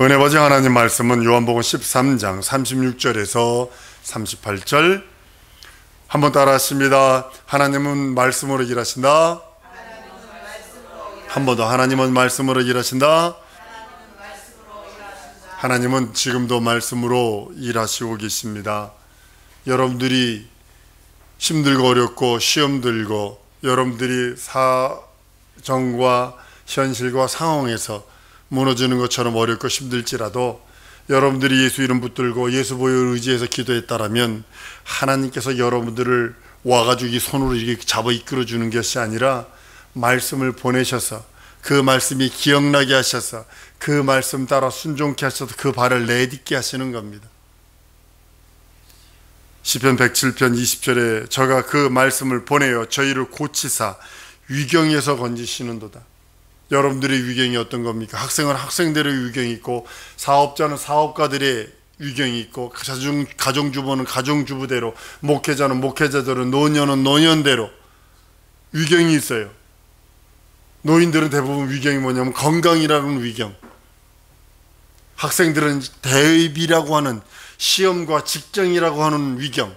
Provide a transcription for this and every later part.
은혜 버진 하나님 말씀은 요한복음 13장 36절에서 38절. 한번 따라 하십니다. 하나님은 말씀으로 일하신다. 한 번 더. 하나님은 말씀으로 일하신다. 하나님은 지금도 말씀으로 일하시고 계십니다. 여러분들이 힘들고 어렵고 시험 들고 여러분들이 사정과 현실과 상황에서 무너지는 것처럼 어렵고 힘들지라도 여러분들이 예수 이름 붙들고 예수 보혈 의지해서 기도했다라면 하나님께서 여러분들을 와가지고 이 손으로 이렇게 잡아 이끌어주는 것이 아니라 말씀을 보내셔서 그 말씀이 기억나게 하셔서 그 말씀 따라 순종케 하셔서 그 발을 내딛게 하시는 겁니다. 시편 107편 20절에 저가 그 말씀을 보내어 저희를 고치사 위경에서 건지시는도다. 여러분들의 위경이 어떤 겁니까? 학생은 학생들의 위경이 있고 사업자는 사업가들의 위경이 있고 가정주부는 가정주부대로 목회자는 목회자대로 노년은 노년대로 위경이 있어요. 노인들은 대부분 위경이 뭐냐면 건강이라는 위경, 학생들은 대입이라고 하는 시험과 직장이라고 하는 위경,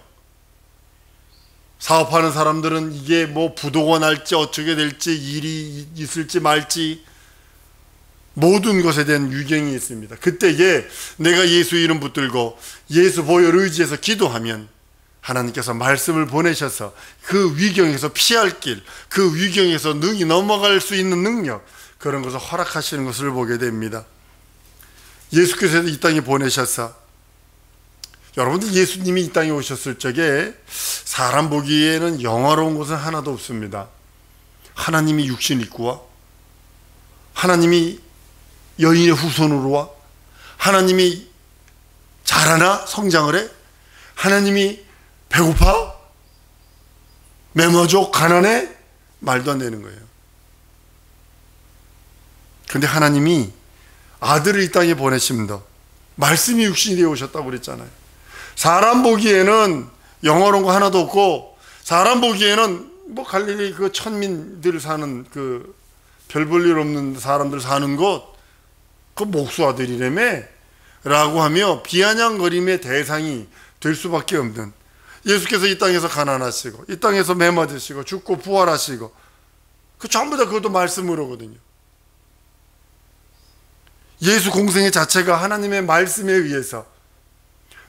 사업하는 사람들은 이게 뭐 부도가 날지 어떻게 될지 일이 있을지 말지 모든 것에 대한 위경이 있습니다. 그때에 내가 예수 이름 붙들고 예수 보혈 의지해서 기도하면 하나님께서 말씀을 보내셔서 그 위경에서 피할 길, 그 위경에서 능히 넘어갈 수 있는 능력, 그런 것을 허락하시는 것을 보게 됩니다. 예수께서 이 땅에 보내셔서 여러분들 예수님이 이 땅에 오셨을 적에 사람 보기에는 영화로운 것은 하나도 없습니다. 하나님이 육신 입고 와, 하나님이 여인의 후손으로 와, 하나님이 자라나 성장을 해, 하나님이 배고파? 메마져? 가난해? 말도 안 되는 거예요. 그런데 하나님이 아들을 이 땅에 보내십니다. 말씀이 육신이 되어 오셨다고 그랬잖아요. 사람 보기에는 영어로운 거 하나도 없고, 사람 보기에는 뭐 갈릴리 그 천민들 사는 그 별 볼 일 없는 사람들 사는 곳, 그 목수 아들이라며 라고 하며 비아냥거림의 대상이 될 수밖에 없는, 예수께서 이 땅에서 가난하시고 이 땅에서 매맞으시고 죽고 부활하시고 그 전부 다 그것도 말씀으로거든요. 예수 공생의 자체가 하나님의 말씀에 의해서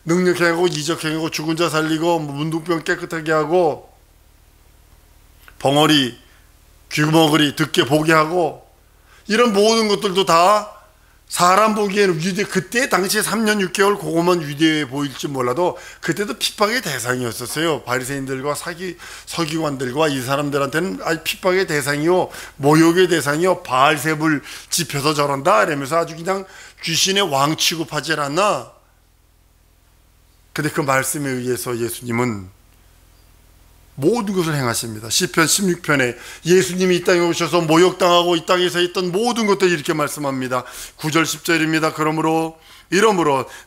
능력 행하고 이적 행하고 죽은 자 살리고 문둥병 깨끗하게 하고 벙어리 귀머거리 듣게 보게 하고 이런 모든 것들도 다 사람 보기에는 위대, 그때 당시에 3년 6개월 그것만 위대해 보일지 몰라도 그때도 핍박의 대상이었었어요. 바리새인들과 서기관들과 이 사람들한테는 아주 핍박의 대상이요, 모욕의 대상이요, 바알세불 집혀서 저런다 이러면서 아주 그냥 귀신의 왕 취급하지 않았나. 근데 그 말씀에 의해서 예수님은 모든 것을 행하십니다. 시편 16편에 예수님이 이 땅에 오셔서 모욕당하고 이 땅에서 했던 모든 것들 이렇게 말씀합니다. 9절 10절입니다. 그러므로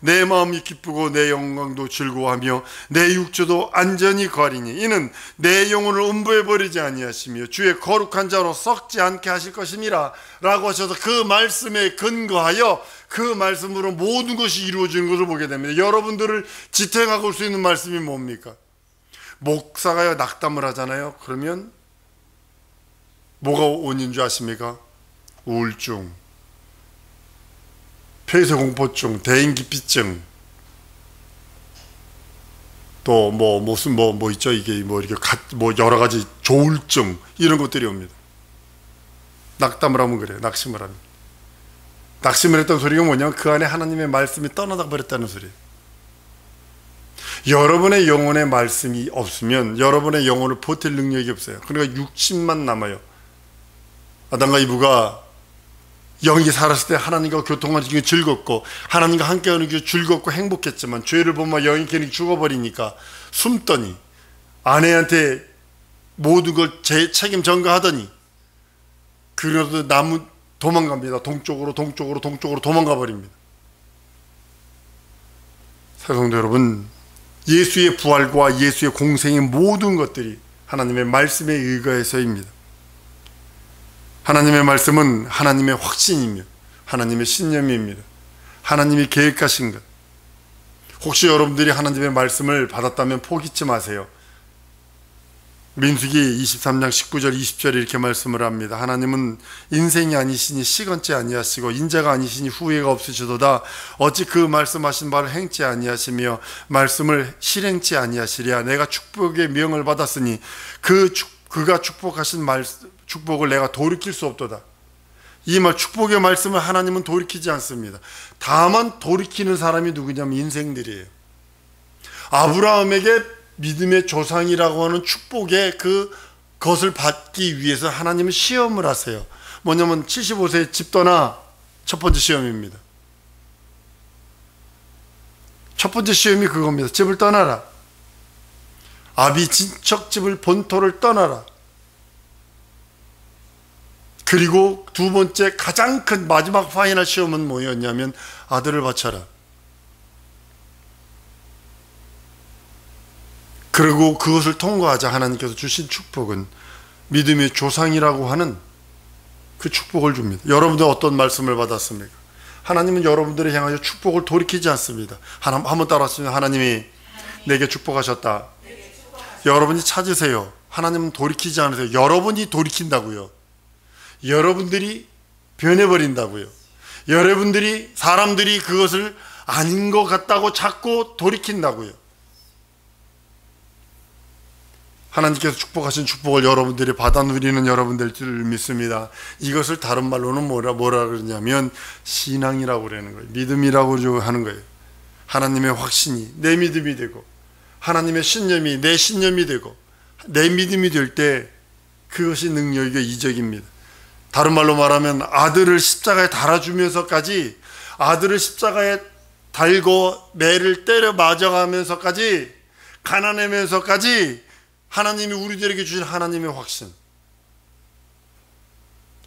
내 마음이 기쁘고 내 영광도 즐거워하며 내 육조도 안전히 거하리니 이는 내 영혼을 음부해버리지 아니하시며 주의 거룩한 자로 썩지 않게 하실 것임이라 라고 하셔서 그 말씀에 근거하여 그 말씀으로 모든 것이 이루어지는 것을 보게 됩니다. 여러분들을 지탱하고 올 수 있는 말씀이 뭡니까? 목사가 낙담을 하잖아요. 그러면 뭐가 원인인 줄 아십니까? 우울증, 폐쇄공포증, 대인기피증, 또 무슨 있죠? 이게 이렇게 여러 가지 조울증, 이런 것들이 옵니다. 낙담을 하면 그래요. 낙심을 하면. 낙심을 했던 소리가 뭐냐면 그 안에 하나님의 말씀이 떠나다 버렸다는 소리예요. 여러분의 영혼의 말씀이 없으면 여러분의 영혼을 버틸 능력이 없어요. 그러니까 육신만 남아요. 아담과 이브가 영이 살았을 때 하나님과 교통하는 게 즐겁고 하나님과 함께하는 게 즐겁고 행복했지만 죄를 범하여 영이 괜히 죽어버리니까 숨더니 아내한테 모든 걸 책임 전가하더니 그래도 도망갑니다. 동쪽으로 도망가 버립니다. 사랑하는 여러분, 예수의 부활과 예수의 공생의 모든 것들이 하나님의 말씀에 의거해서입니다. 하나님의 말씀은 하나님의 확신이며 하나님의 신념입니다. 하나님이 계획하신 것. 혹시 여러분들이 하나님의 말씀을 받았다면 포기치 마세요. 민수기 23장 19절 20절에 이렇게 말씀을 합니다. 하나님은 인생이 아니시니 시건치 아니하시고 인자가 아니시니 후회가 없으시도다. 어찌 그 말씀하신 바를 행치 아니하시며 말씀을 실행치 아니하시랴. 내가 축복의 명을 받았으니 그가 축복하신 축복을 내가 돌이킬 수 없도다. 이 말 축복의 말씀을 하나님은 돌이키지 않습니다. 다만 돌이키는 사람이 누구냐면 인생들이에요. 아브라함에게 믿음의 조상이라고 하는 축복의 그것을 받기 위해서 하나님은 시험을 하세요. 뭐냐면 75세에 집 떠나. 첫 번째 시험입니다. 첫 번째 시험이 그겁니다. 집을 떠나라. 아비 친척집을 본토를 떠나라. 그리고 두 번째 가장 큰 마지막 파이널 시험은 뭐였냐면 아들을 바쳐라. 그리고 그것을 통과하자 하나님께서 주신 축복은 믿음의 조상이라고 하는 그 축복을 줍니다. 여러분들 어떤 말씀을 받았습니까? 하나님은 여러분들을 향하여 축복을 돌이키지 않습니다. 한번 따라하시면 하나님이 내게 축복하셨다. 여러분이 찾으세요. 하나님은 돌이키지 않으세요. 여러분이 돌이킨다고요. 여러분들이 변해버린다고요. 여러분들이 사람들이 그것을 아닌 것 같다고 자꾸 돌이킨다고요. 하나님께서 축복하신 축복을 여러분들이 받아 누리는 여러분들 줄 믿습니다. 이것을 다른 말로는 뭐라 그러냐면 신앙이라고 그러는 거예요. 믿음이라고 하는 거예요. 하나님의 확신이 내 믿음이 되고 하나님의 신념이 내 신념이 되고 내 믿음이 될 때 그것이 능력이고 이적입니다. 다른 말로 말하면 아들을 십자가에 달아주면서까지 아들을 십자가에 달고 매를 때려 맞아가면서까지 가난하면서까지 하나님이 우리들에게 주신 하나님의 확신,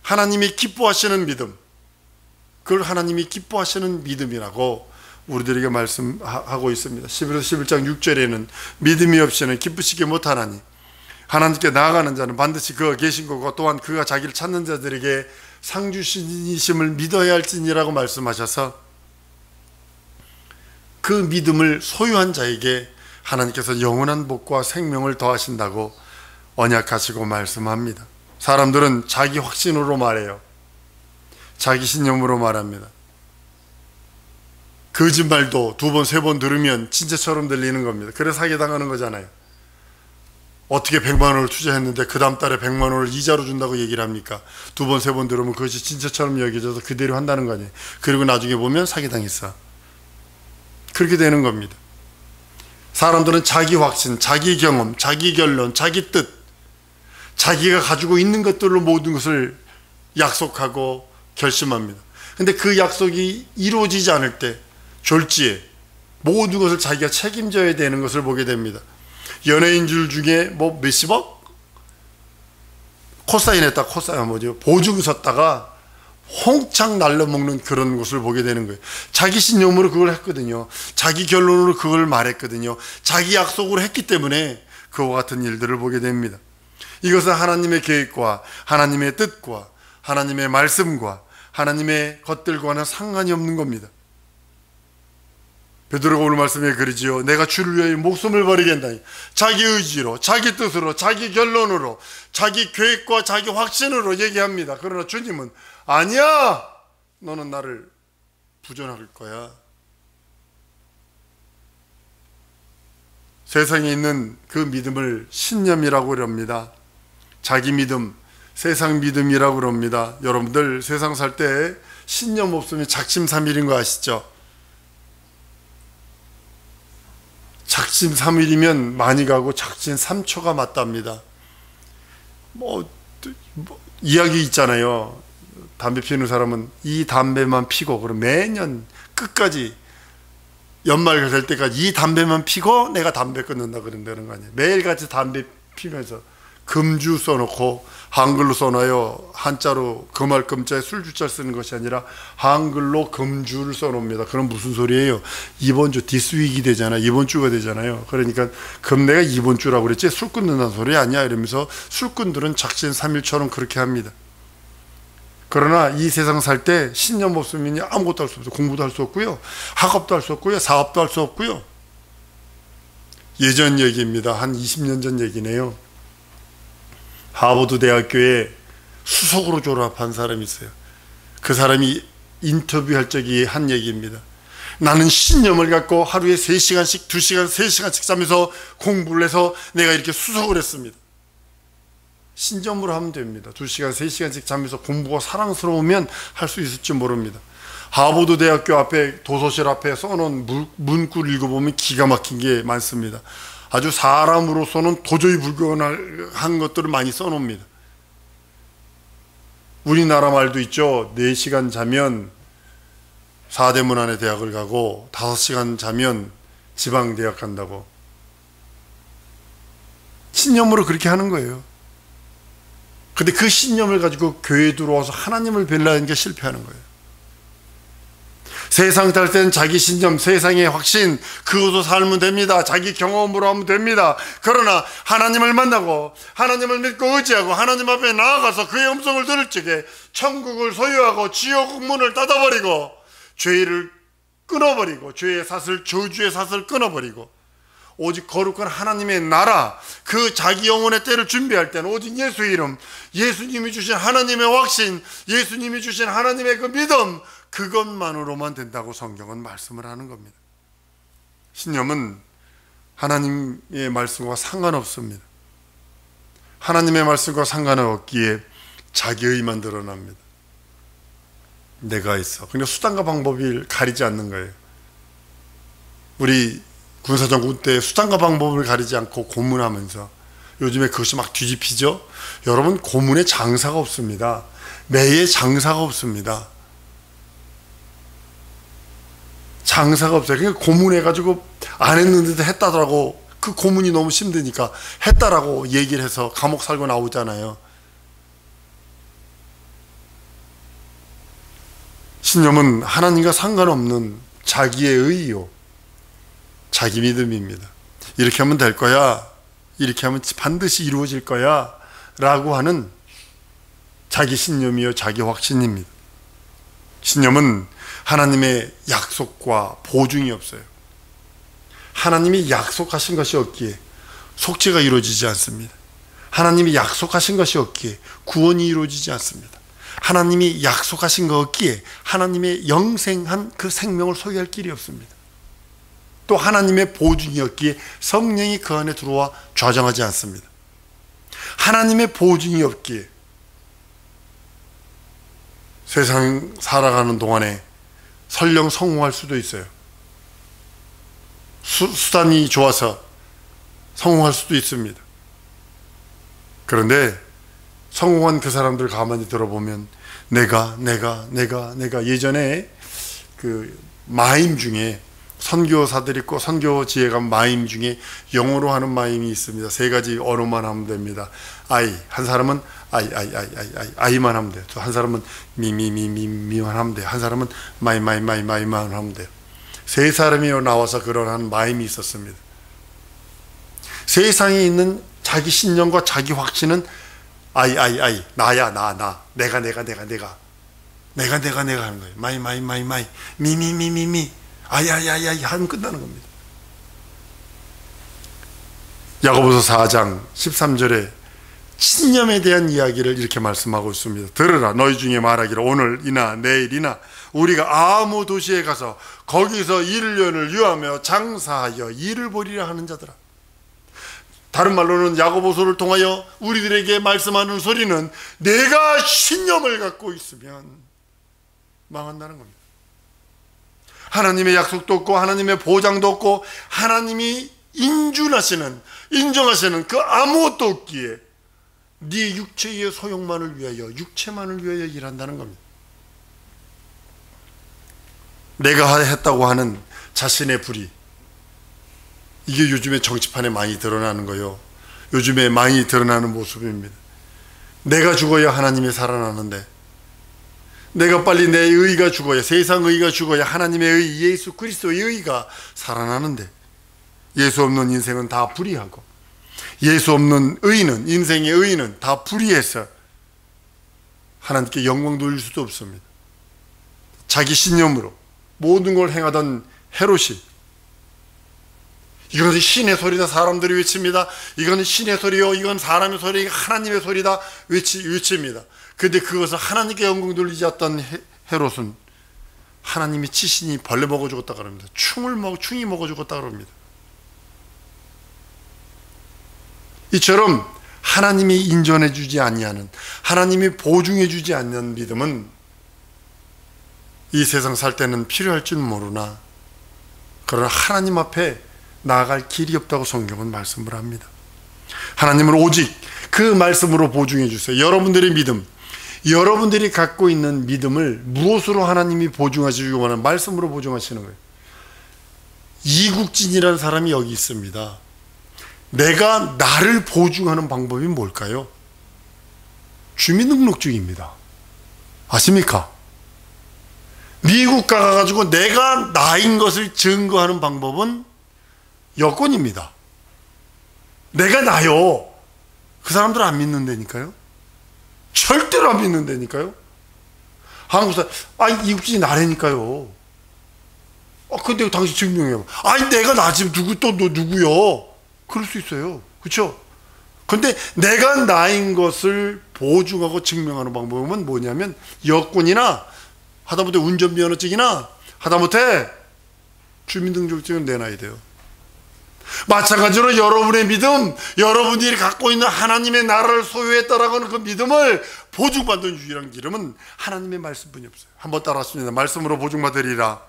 하나님이 기뻐하시는 믿음, 그걸 하나님이 기뻐하시는 믿음이라고 우리들에게 말씀하고 있습니다. 11장 6절에는 믿음이 없이는 기쁘시게 못하나니 하나님께 나아가는 자는 반드시 그가 계신 거고 또한 그가 자기를 찾는 자들에게 상 주시심을 믿어야 할지니라고 말씀하셔서 그 믿음을 소유한 자에게 하나님께서 영원한 복과 생명을 더하신다고 언약하시고 말씀합니다. 사람들은 자기 확신으로 말해요. 자기 신념으로 말합니다. 거짓말도 두 번, 세 번 들으면 진짜처럼 들리는 겁니다. 그래서 사기당하는 거잖아요. 어떻게 100만 원을 투자했는데 그 다음 달에 100만 원을 이자로 준다고 얘기를 합니까? 두 번, 세 번 들으면 그것이 진짜처럼 여겨져서 그대로 한다는 거 아니에요. 그리고 나중에 보면 사기당했어. 그렇게 되는 겁니다. 사람들은 자기 확신, 자기 경험, 자기 결론, 자기 뜻, 자기가 가지고 있는 것들로 모든 것을 약속하고 결심합니다. 근데 그 약속이 이루어지지 않을 때 졸지에 모든 것을 자기가 책임져야 되는 것을 보게 됩니다. 연예인들 중에 뭐 몇십억? 코사인했다, 코사인 뭐죠? 보증 섰다가 홍창 날려먹는 그런 것을 보게 되는 거예요. 자기 신념으로 그걸 했거든요. 자기 결론으로 그걸 말했거든요. 자기 약속으로 했기 때문에 그와 같은 일들을 보게 됩니다. 이것은 하나님의 계획과 하나님의 뜻과 하나님의 말씀과 하나님의 것들과는 상관이 없는 겁니다. 베드로가 오늘 말씀에 그러지요. 내가 주를 위하여 목숨을 버리겠다. 자기 의지로, 자기 뜻으로, 자기 결론으로, 자기 계획과 자기 확신으로 얘기합니다. 그러나 주님은 아니야, 너는 나를 부정할 거야. 세상에 있는 그 믿음을 신념이라고 합니다. 자기 믿음, 세상 믿음이라고 합니다. 여러분들 세상 살 때 신념 없으면 작심삼일인 거 아시죠? 작심삼일이면 많이 가고 작심삼초가 맞답니다. 이야기 있잖아요. 담배 피우는 사람은 이 담배만 피고 그럼 매년 끝까지 연말 될 때까지 이 담배만 피고 내가 담배 끊는다 그런다는 거 아니에요. 매일같이 담배 피면서 금주 써놓고 한글로 써놔요. 한자로 금할 금자에 술주자 쓰는 것이 아니라 한글로 금주를 써놓습니다. 그럼 무슨 소리예요? 이번 주 디스위기 되잖아요. 이번 주가 되잖아요. 그러니까 내가 이번 주라고 그랬지 술 끊는다는 소리 아니야 이러면서 술꾼들은 작심삼일처럼 그렇게 합니다. 그러나 이 세상 살 때 신념 없으면 아무것도 할 수 없어요. 공부도 할 수 없고요, 학업도 할 수 없고요, 사업도 할 수 없고요. 예전 얘기입니다. 한 20년 전 얘기네요. 하버드 대학교에 수석으로 졸업한 사람이 있어요. 그 사람이 인터뷰할 적이 한 얘기입니다. 나는 신념을 갖고 하루에 3시간씩, 2시간, 3시간씩 자면서 공부를 해서 내가 이렇게 수석을 했습니다. 신념으로 하면 됩니다. 2시간, 3시간씩 자면서 공부가 사랑스러우면 할 수 있을지 모릅니다. 하버드 대학교 앞에, 도서실 앞에 써놓은 문구를 읽어보면 기가 막힌 게 많습니다. 아주 사람으로서는 도저히 불가능한 것들을 많이 써놓습니다. 우리나라 말도 있죠. 4시간 자면 4대문 안에 대학을 가고 5시간 자면 지방대학 간다고. 신념으로 그렇게 하는 거예요. 근데 그 신념을 가지고 교회에 들어와서 하나님을 뵈려는 게 실패하는 거예요. 세상 살 때는 자기 신념, 세상의 확신, 그것으로 살면 됩니다. 자기 경험으로 하면 됩니다. 그러나 하나님을 만나고 하나님을 믿고 의지하고 하나님 앞에 나아가서 그의 음성을 들을 적에 천국을 소유하고 지옥 문을 닫아버리고 죄를 끊어버리고 죄의 사슬, 저주의 사슬을 끊어버리고 오직 거룩한 하나님의 나라, 그 자기 영혼의 때를 준비할 때는 오직 예수 이름, 예수님이 주신 하나님의 확신, 예수님이 주신 하나님의 그 믿음, 그것만으로만 된다고 성경은 말씀을 하는 겁니다. 신념은 하나님의 말씀과 상관없습니다. 하나님의 말씀과 상관은 없기에 자기의만 드러납니다. 내가 있어. 그러니까 수단과 방법을 가리지 않는 거예요. 우리 군사정권 때 수단과 방법을 가리지 않고 고문하면서 요즘에 그것이 막 뒤집히죠. 여러분, 고문에 장사가 없습니다. 매에 장사가 없습니다. 장사가 없어요. 그러니까 고문해가지고 안 했는데도 했다더라고. 그 고문이 너무 힘드니까 했다라고 얘기를 해서 감옥 살고 나오잖아요. 신념은 하나님과 상관없는 자기의 의요, 자기 믿음입니다. 이렇게 하면 될 거야, 이렇게 하면 반드시 이루어질 거야 라고 하는 자기 신념이요, 자기 확신입니다. 신념은 하나님의 약속과 보증이 없어요. 하나님이 약속하신 것이 없기에 속죄가 이루어지지 않습니다. 하나님이 약속하신 것이 없기에 구원이 이루어지지 않습니다. 하나님이 약속하신 것 없기에 하나님의 영생한 그 생명을 소유할 길이 없습니다. 또 하나님의 보증이 없기에 성령이 그 안에 들어와 좌정하지 않습니다. 하나님의 보증이 없기에 세상 살아가는 동안에 설령 성공할 수도 있어요. 수단이 좋아서 성공할 수도 있습니다. 그런데 성공한 그 사람들 가만히 들어보면 내가 예전에 그 마임 중에 선교사들 있고 선교지에 간 마임 중에 영어로 하는 마임이 있습니다. 3가지 언어만 하면 됩니다. 아이, 한 사람은 아이만 하면 돼요. 또 한 사람은 미만 하면 돼요. 한 사람은 마이만 하면 돼요. 3사람이 나와서 그러한 마임이 있었습니다. 세상에 있는 자기 신념과 자기 확신은 아이, 나야, 나, 내가 하는 거예요. 마이, 미, 아이 하면 끝나는 겁니다. 야고보서 4장 13절에 신념에 대한 이야기를 이렇게 말씀하고 있습니다. 들으라, 너희 중에 말하기를 오늘이나 내일이나 우리가 아무 도시에 가서 거기서 1년을 유하며 장사하여 일을 벌이라 하는 자들아. 다른 말로는 야고보서를 통하여 우리들에게 말씀하는 소리는 내가 신념을 갖고 있으면 망한다는 겁니다. 하나님의 약속도 없고 하나님의 보장도 없고 하나님이 인정하시는 그 아무것도 없기에 네 육체의 소용만을 위하여, 육체만을 위하여 일한다는 겁니다. 내가 했다고 하는 자신의 불의, 이게 요즘에 정치판에 많이 드러나는 거예요. 요즘에 많이 드러나는 모습입니다. 내가 죽어야 하나님이 살아나는데, 내가 빨리 내 의가 죽어야, 세상 의가 죽어야 하나님의 의, 예수 그리스도의 의가 살아나는데, 예수 없는 인생은 다 불의하고 예수 없는 의는, 인생의 의는 다 불의해서 하나님께 영광 돌릴 수도 없습니다. 자기 신념으로 모든 걸 행하던 헤롯이 이것은 신의 소리다 사람들이 외칩니다. 이건 신의 소리요, 이건 사람의 소리, 하나님의 소리다 외칩니다. 그런데 그것을 하나님께 영광 돌리지 않던 헤롯은 하나님이 치시니 벌레 먹어 죽었다 그럽니다. 충이 먹어 죽었다 그럽니다. 이처럼 하나님이 인정해 주지 아니하는, 하나님이 보증해 주지 않는 믿음은 이 세상 살 때는 필요할 줄 모르나 그러나 하나님 앞에 나아갈 길이 없다고 성경은 말씀을 합니다. 하나님은 오직 그 말씀으로 보증해 주세요. 여러분들의 믿음, 여러분들이 갖고 있는 믿음을 무엇으로 하나님이 보증하시고 하는 말씀으로 보증하시는 거예요. 이국진이라는 사람이 여기 있습니다. 내가 나를 보증하는 방법이 뭘까요? 주민등록증입니다. 아십니까? 미국 가가지고 내가 나인 것을 증거하는 방법은 여권입니다. 내가 나요. 그 사람들 안 믿는다니까요. 절대로 안 믿는다니까요. 한국 사람, 이국진이 나라니까요. 근데 당신 증명해봐. 내가 나지 너 누구요? 그럴 수 있어요. 그렇죠? 근데 내가 나인 것을 보증하고 증명하는 방법은 뭐냐면 여권이나 하다못해 운전면허증이나 하다못해 주민등록증을 내놔야 돼요. 마찬가지로 여러분의 믿음, 여러분들이 갖고 있는 하나님의 나라를 소유했다라고 하는 그 믿음을 보증받는 유일한 기름은 하나님의 말씀뿐이 없어요. 한번 따라하십니다. 말씀으로 보증받으리라.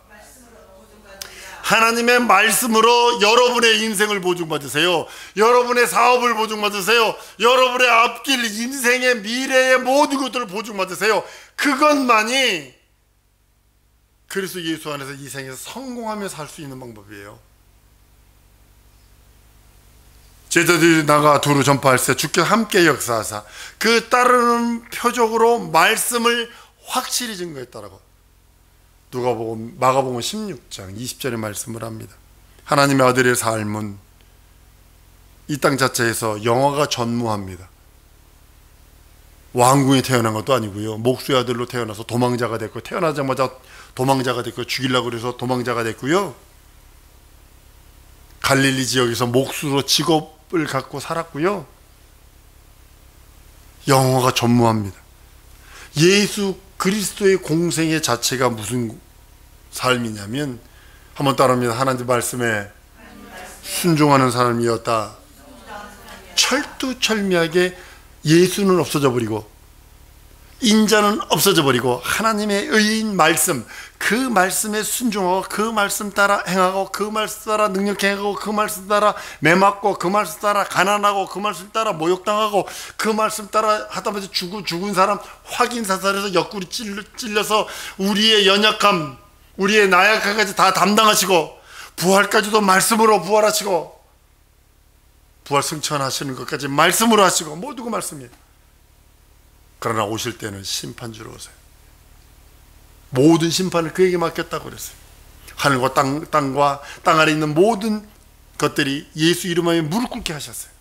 하나님의 말씀으로 여러분의 인생을 보증받으세요. 여러분의 사업을 보증받으세요. 여러분의 앞길, 인생의 미래의 모든 것들을 보증받으세요. 그것만이 그리스도 예수 안에서 이 생에서 성공하며 살 수 있는 방법이에요. 제자들이 나가 두루 전파할세 주께서 함께 역사하사 그 따르는 표적으로 말씀을 확실히 증거했다라고 마가복음 16장 20절의 말씀을 합니다. 하나님의 아들의 삶은 이 땅 자체에서 영화가 전무합니다. 왕궁에 태어난 것도 아니고요. 목수의 아들로 태어나서 도망자가 됐고, 태어나자마자 도망자가 됐고, 죽이려고 해서 도망자가 됐고요. 갈릴리 지역에서 목수로 직업을 갖고 살았고요. 영화가 전무합니다. 예수 그리스도의 공생의 자체가 무슨 삶이냐면, 한번 따라합니다. 하나님 말씀에 순종하는 사람이었다. 철두철미하게 예수는 없어져 버리고 인자는 없어져 버리고 하나님의 의인 말씀, 그 말씀에 순종하고 그 말씀 따라 행하고 그 말씀 따라 능력 행하고 그 말씀 따라 매맞고 그 말씀 따라 가난하고 그 말씀 따라 모욕당하고 그 말씀 따라 하다못해 죽은 사람 확인 사살해서 옆구리 찔려서 우리의 연약함, 우리의 나약함까지 다 담당하시고 부활까지도 말씀으로 부활하시고 부활 승천하시는 것까지 말씀으로 하시고 모두 그 말씀이에요. 그러나 오실 때는 심판주로 오세요. 모든 심판을 그에게 맡겼다고 그랬어요. 하늘과 땅과 땅 아래 있는 모든 것들이 예수 이름하여 무릎 꿇게 하셨어요.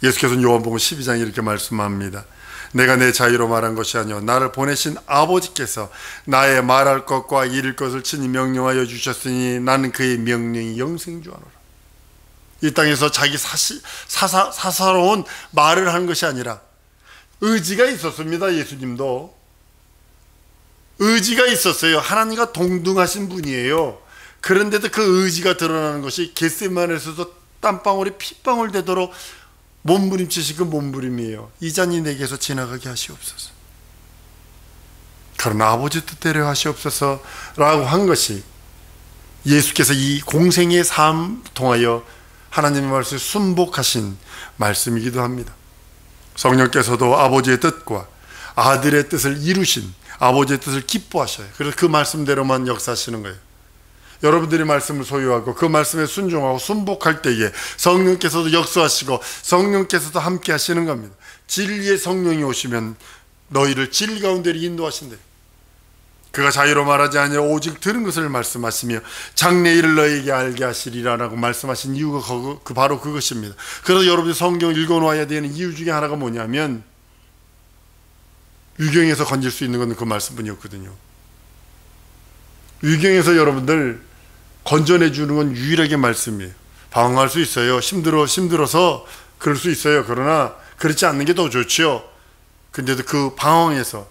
예수께서는 요한복음 12장에 이렇게 말씀합니다. 내가 내 자유로 말한 것이 아니요 나를 보내신 아버지께서 나의 말할 것과 이룰 것을 친히 명령하여 주셨으니 나는 그의 명령이 영생주 아노라. 이 땅에서 자기 사사로운 말을 하는 것이 아니라 의지가 있었습니다. 예수님도 의지가 있었어요. 하나님과 동등하신 분이에요. 그런데도 그 의지가 드러나는 것이 겟세마네에서도 땀방울이 핏방울 되도록 몸부림치신 그 몸부림이에요. 이 잔이 내게서 지나가게 하시옵소서. 그러나 아버지 뜻대로 하시옵소서 라고 한 것이 예수께서 이 공생의 삶 통하여 하나님의 말씀을 순복하신 말씀이기도 합니다. 성령께서도 아버지의 뜻과 아들의 뜻을 이루신 아버지의 뜻을 기뻐하셔요. 그래서 그 말씀대로만 역사하시는 거예요. 여러분들이 말씀을 소유하고 그 말씀에 순종하고 순복할 때에 성령께서도 역사하시고 성령께서도 함께 하시는 겁니다. 진리의 성령이 오시면 너희를 진리 가운데로 인도하신대요. 그가 자유로 말하지 아니하 오직 들은 것을 말씀하시며 장래 일을 너희에게 알게 하시리라라고 말씀하신 이유가 바로 그것입니다. 그래서 여러분이 성경을 읽어놓아야 되는 이유 중에 하나가 뭐냐면 위경에서 건질 수 있는 건 그 말씀뿐이었거든요. 위경에서 여러분들 건져내 주는 건 유일하게 말씀이에요. 방황할 수 있어요. 힘들어서 그럴 수 있어요. 그러나 그렇지 않는 게 더 좋지요. 근데도 그 방황에서,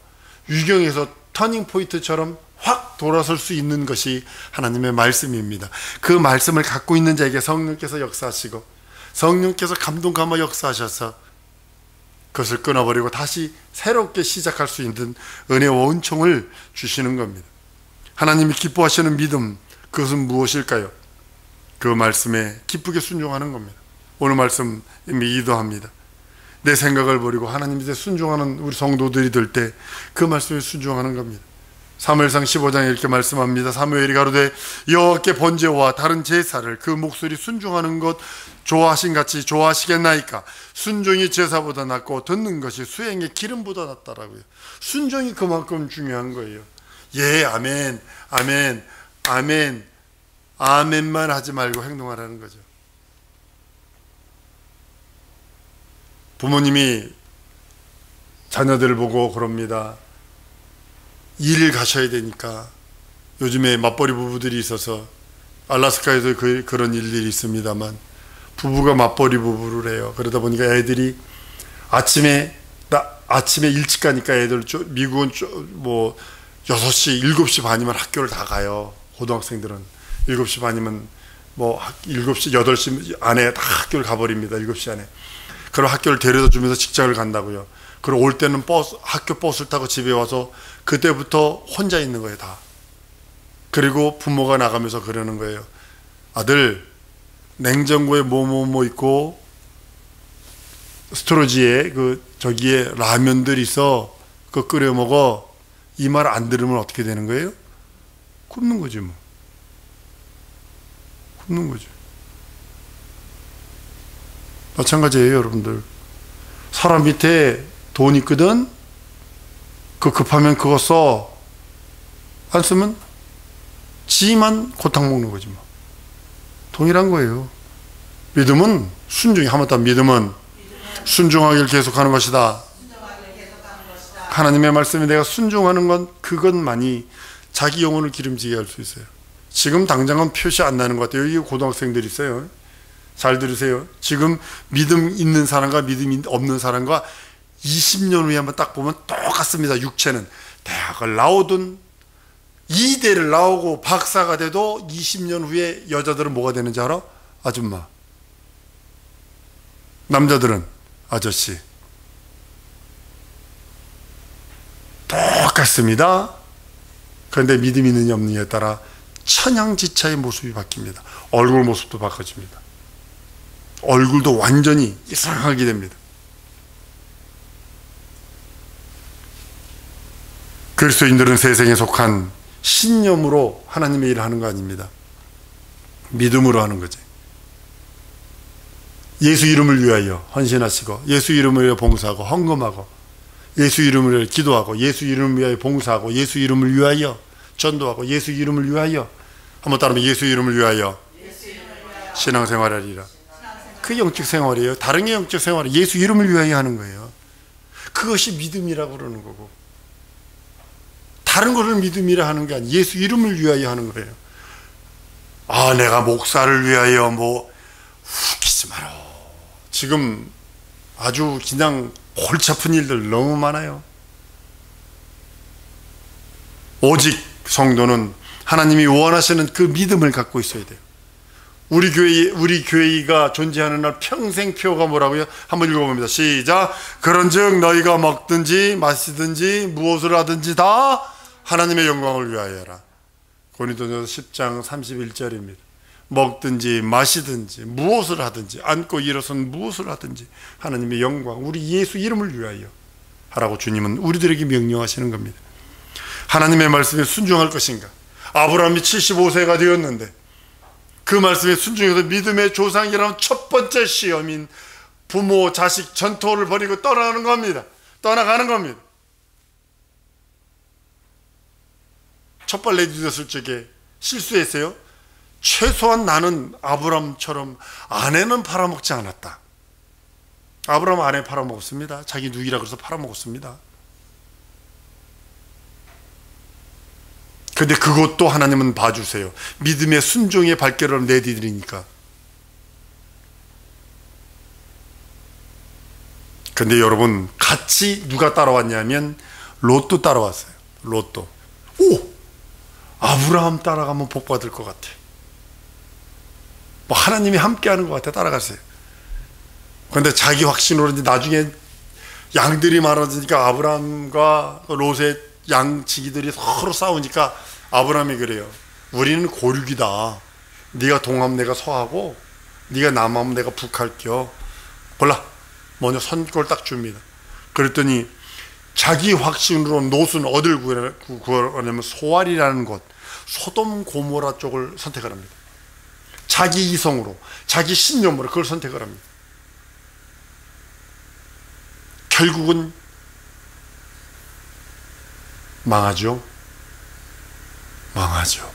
위경에서 터닝 포인트처럼 확 돌아설 수 있는 것이 하나님의 말씀입니다. 그 말씀을 갖고 있는 자에게 성령께서 역사하시고, 성령께서 감동 감화 역사하셔서 그것을 끊어버리고 다시 새롭게 시작할 수 있는 은혜와 은총을 주시는 겁니다. 하나님이 기뻐하시는 믿음, 그것은 무엇일까요? 그 말씀에 기쁘게 순종하는 겁니다. 오늘 말씀 기도합니다. 내 생각을 버리고 하나님 밑에 순종하는 우리 성도들이 될 때 그 말씀에 순종하는 겁니다. 사무엘상 15장에 이렇게 말씀합니다. 사무엘이 가로되 여호와께 번제와 다른 제사를 그 목소리 순종하는 것 좋아하신 같이 좋아하시겠나이까. 순종이 제사보다 낫고 듣는 것이 수행의 기름보다 낫다라고요. 순종이 그만큼 중요한 거예요. 예, 아멘, 아멘, 아멘, 아멘만 하지 말고 행동하라는 거죠. 부모님이 자녀들을 보고 그럽니다. 일 가셔야 되니까. 요즘에 맞벌이 부부들이 있어서 알라스카에도 그런 일들이 있습니다만, 부부가 맞벌이 부부를 해요. 그러다 보니까 애들이 아침에 일찍 가니까 애들 미국은 뭐 6시, 7시 반이면 학교를 다 가요. 고등학생들은 7시 반이면 뭐 7시, 8시 안에 다 학교를 가버립니다. 7시 안에. 그럼 학교를 데려다 주면서 직장을 간다고요. 그리고 올 때는 학교 버스를 타고 집에 와서 그때부터 혼자 있는 거예요, 다. 그리고 부모가 나가면서 그러는 거예요. 아들, 냉장고에 뭐뭐뭐 있고 스토리지에 저기에 라면들 있어. 그거 끓여 먹어. 이 말 안 들으면 어떻게 되는 거예요? 굶는 거지 뭐. 굶는 거죠. 마찬가지예요, 여러분들. 사람 밑에 돈 있거든? 급하면 그거 써. 안 쓰면 지만 고탕 먹는 거지 뭐. 동일한 거예요. 믿음은 순종이, 하마터 믿음은 순종하기를 계속하는 것이다. 하나님의 말씀에 내가 순종하는 건 그것만이 자기 영혼을 기름지게 할 수 있어요. 지금 당장은 표시 안 나는 것 같아요. 여기 고등학생들이 있어요. 잘 들으세요. 지금 믿음 있는 사람과 믿음 없는 사람과 20년 후에 한번 딱 보면 똑같습니다. 육체는. 대학을 나오든 이대를 나오고 박사가 돼도 20년 후에 여자들은 뭐가 되는지 알아? 아줌마. 남자들은 아저씨. 똑같습니다. 그런데 믿음이 있느냐 없느냐에 따라 천양지차의 모습이 바뀝니다. 얼굴 모습도 바꿔집니다. 얼굴도 완전히 이상하게 됩니다. 그리스도인들은 세상에 속한 신념으로 하나님의 일을 하는 거 아닙니다. 믿음으로 하는 거지. 예수 이름을 위하여 헌신하시고, 예수 이름을 위하여 봉사하고 헌금하고, 예수 이름을 위하여 기도하고, 예수 이름을 위하여 봉사하고, 예수 이름을 위하여 전도하고, 예수 이름을 위하여, 한번 따르면 예수 이름을 위하여 신앙생활하리라. 그 영적 생활이에요. 다른 게 영적 생활은 예수 이름을 위하여 하는 거예요. 그것이 믿음이라고 그러는 거고, 다른 것을 믿음이라 하는 게 아니에요. 예수 이름을 위하여 하는 거예요. 아, 내가 목사를 위하여 뭐 웃기지 마라. 지금 아주 그냥 골치 아픈 일들 너무 많아요. 오직 성도는 하나님이 원하시는 그 믿음을 갖고 있어야 돼요. 우리 교회가 존재하는 날 평생표가 뭐라고요? 한번 읽어봅니다. 시작. 그런즉 너희가 먹든지 마시든지 무엇을 하든지 다 하나님의 영광을 위하여 하라. 고린도전서 10장 31절입니다. 먹든지 마시든지 무엇을 하든지 앉고 일어선 무엇을 하든지 하나님의 영광, 우리 예수 이름을 위하여 하라고 주님은 우리들에게 명령하시는 겁니다. 하나님의 말씀에 순종할 것인가? 아브라함이 75세가 되었는데 그 말씀에 순종해서 믿음의 조상이라는 첫 번째 시험인 부모, 자식, 전토를 버리고 떠나가는 겁니다. 떠나가는 겁니다. 첫발 내딛었을 적에 실수했어요. 최소한 나는 아브라함처럼 아내는 팔아먹지 않았다. 아브라함 아내 팔아먹었습니다. 자기 누이라 그래서 팔아먹었습니다. 근데 그것도 하나님은 봐주세요. 믿음의 순종의 발걸음을 내디디니까. 근데 여러분, 같이 누가 따라왔냐면 롯도 따라왔어요. 롯도. 오! 아브라함 따라가면 복 받을 것 같아. 뭐 하나님이 함께하는 것 같아. 따라갔어요. 근데 자기 확신으로 이제 나중에 양들이 많아지니까 아브라함과 롯의 양치기들이 서로 싸우니까 아브라함이 그래요. 우리는 고륙이다. 네가 동하면 내가 서하고 네가 남하면 내가 북할게요. 골라. 먼저 선골 딱 줍니다. 그랬더니 자기 확신으로 롯은 어딜 구하냐면 소알이라는 곳, 소돔 고모라 쪽을 선택을 합니다. 자기 이성으로, 자기 신념으로 그걸 선택을 합니다. 결국은 망하죠. 망하죠.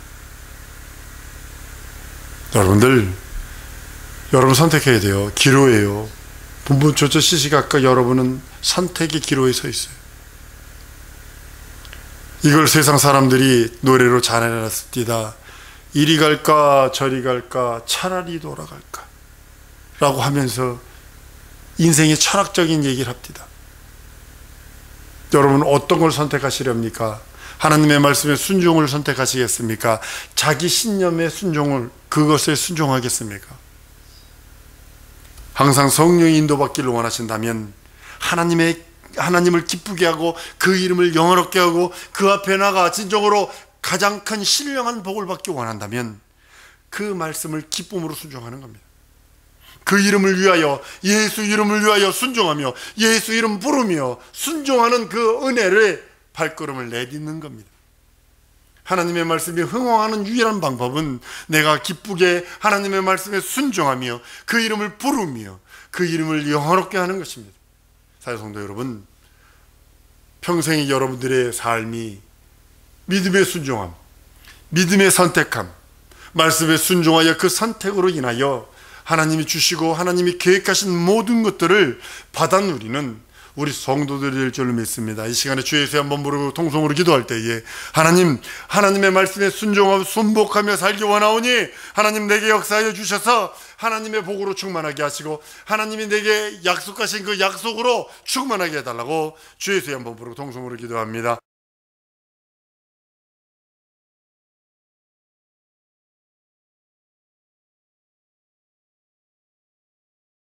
여러분 선택해야 돼요. 기로예요. 분분초초 시시각각 여러분은 선택의 기로에 서 있어요. 이걸 세상 사람들이 노래로 잘해놨습니다. 이리 갈까 저리 갈까 차라리 돌아갈까 라고 하면서 인생의 철학적인 얘기를 합니다. 여러분 어떤 걸 선택하시렵니까? 하나님의 말씀에 순종을 선택하시겠습니까? 자기 신념의 순종을, 그것에 순종하겠습니까? 항상 성령의 인도받기를 원하신다면 하나님을 기쁘게 하고 그 이름을 영화롭게 하고 그 앞에 나가 진정으로 가장 큰 신령한 복을 받기 원한다면 그 말씀을 기쁨으로 순종하는 겁니다. 그 이름을 위하여, 예수 이름을 위하여 순종하며 예수 이름 부르며 순종하는 그 은혜를 발걸음을 내딛는 겁니다. 하나님의 말씀이 흥황하는 유일한 방법은 내가 기쁘게 하나님의 말씀에 순종하며 그 이름을 부르며 그 이름을 영화롭게 하는 것입니다. 사랑성도 여러분, 평생의 여러분들의 삶이 믿음의 순종함, 믿음의 선택함, 말씀에 순종하여 그 선택으로 인하여 하나님이 주시고 하나님이 계획하신 모든 것들을 받아 누리는 우리 성도들이 될 줄로 믿습니다. 이 시간에 주 예수 한번 부르고 통성으로 기도할 때에 하나님의 말씀에 순종하고 순복하며 살기 원하오니 하나님 내게 역사하여 주셔서 하나님의 복으로 충만하게 하시고 하나님이 내게 약속하신 그 약속으로 충만하게 해달라고 주 예수 한번 부르고 통성으로 기도합니다.